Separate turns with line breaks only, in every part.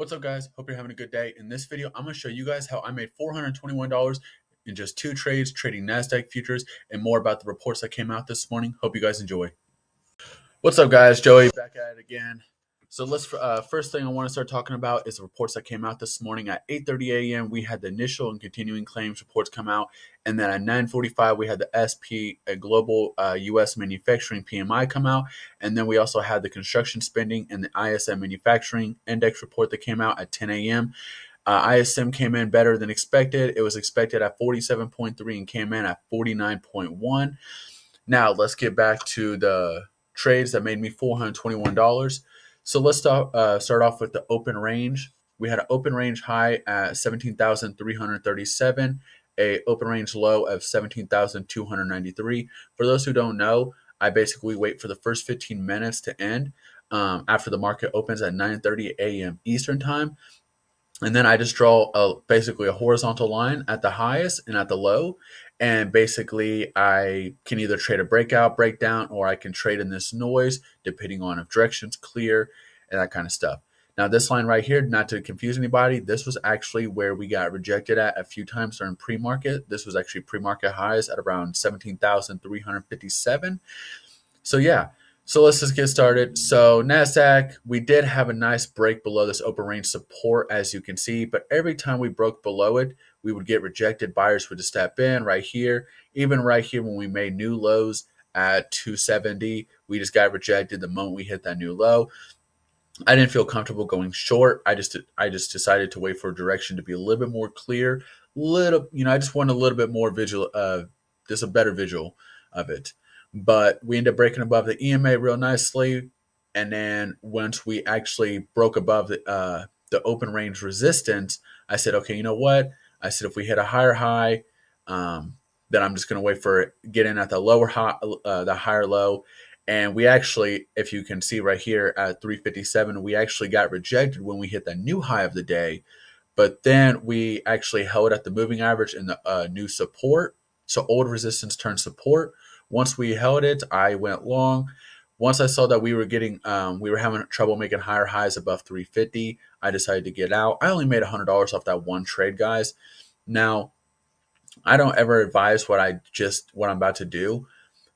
What's up, guys? Hope you're having a good day. In this video, I'm going to show you guys how I made $421 in just 2 trades trading NASDAQ futures and more about the reports that came out this morning. Hope you guys enjoy. What's up, guys? Joey back at it again. So let's first thing I want to start talking about is the reports that came out this morning at 8:30 a.m. We had the initial and continuing claims reports come out, and then at 9:45 we had the SP, a global U.S. manufacturing PMI come out, and then we also had the construction spending and the ISM manufacturing index report that came out at 10 a.m. ISM came in better than expected. It was expected at 47.3 and came in at 49.1. Now let's get back to the trades that made me $421. So let's start off with the open range. We had an open range high at 17,337, a open range low of 17,293. For those who don't know, I basically wait for the first 15 minutes to end after the market opens at 9:30 a.m. Eastern time. And then I just draw basically a horizontal line at the highest and at the low. And basically, I can either trade a breakout, breakdown, or I can trade in this noise, depending on if direction's clear and that kind of stuff. Now, this line right here, not to confuse anybody, this was actually where we got rejected at a few times during pre-market. This was actually pre-market highs at around 17,357. So, yeah. So let's just get started. So NASDAQ, we did have a nice break below this open range support, as you can see, but every time we broke below it, we would get rejected. Buyers would just step in right here. Even right here when we made new lows at 270, we just got rejected the moment we hit that new low. I didn't feel comfortable going short. I just decided to wait for direction to be a little bit more clear. I just want a little bit more visual, just a better visual of it. But we ended up breaking above the EMA real nicely, and then once we actually broke above the open range resistance, I said, okay, you know what? I said if we hit a higher high, then I'm just going to wait for it, get in at the lower high, the higher low. And we actually, if you can see right here at 357, we actually got rejected when we hit the new high of the day. But then we actually held at the moving average in the new support. So old resistance turned support. Once we held it, I went long. Once I saw that we were having trouble making higher highs above 350, I decided to get out. I only made $100 off that one trade, guys. Now, I don't ever advise what I'm about to do,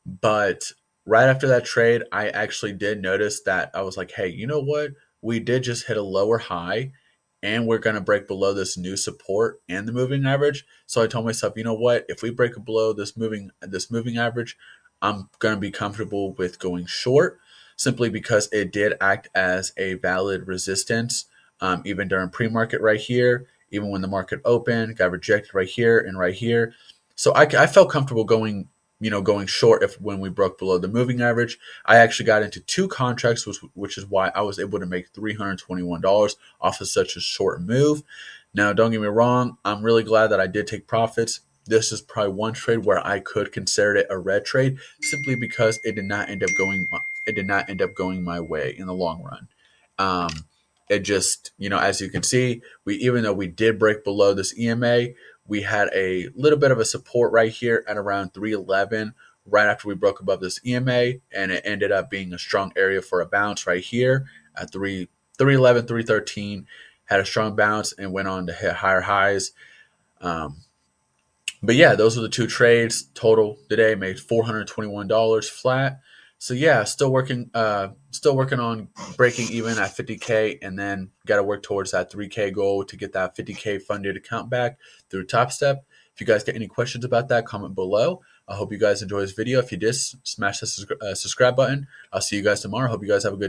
but right after that trade, I actually did notice that I was like, hey, you know what? We did just hit a lower high and we're going to break below this new support and the moving average. So I told myself, you know what? If we break below this moving average, I'm going to be comfortable with going short simply because it did act as a valid resistance even during pre-market right here, even when the market opened, got rejected right here and right here. So I felt comfortable going short when we broke below the moving average. I actually got into 2 contracts, which is why I was able to make $321 off of such a short move. Now, don't get me wrong, I'm really glad that I did take profits. This is probably one trade where I could consider it a red trade simply because it did not end up going my way in the long run. It just, as you can see, even though we did break below this EMA, we had a little bit of a support right here at around 311 right after we broke above this EMA, and it ended up being a strong area for a bounce right here at 311, 313, had a strong bounce and went on to hit higher highs. But yeah, those were the 2 trades total today. Made $421 flat. So yeah, still working on breaking even at 50K, and then got to work towards that 3K goal to get that 50K funded account back through Topstep. If you guys get any questions about that, comment below. I hope you guys enjoy this video. If you did, smash the subscribe button. I'll see you guys tomorrow. Hope you guys have a good day.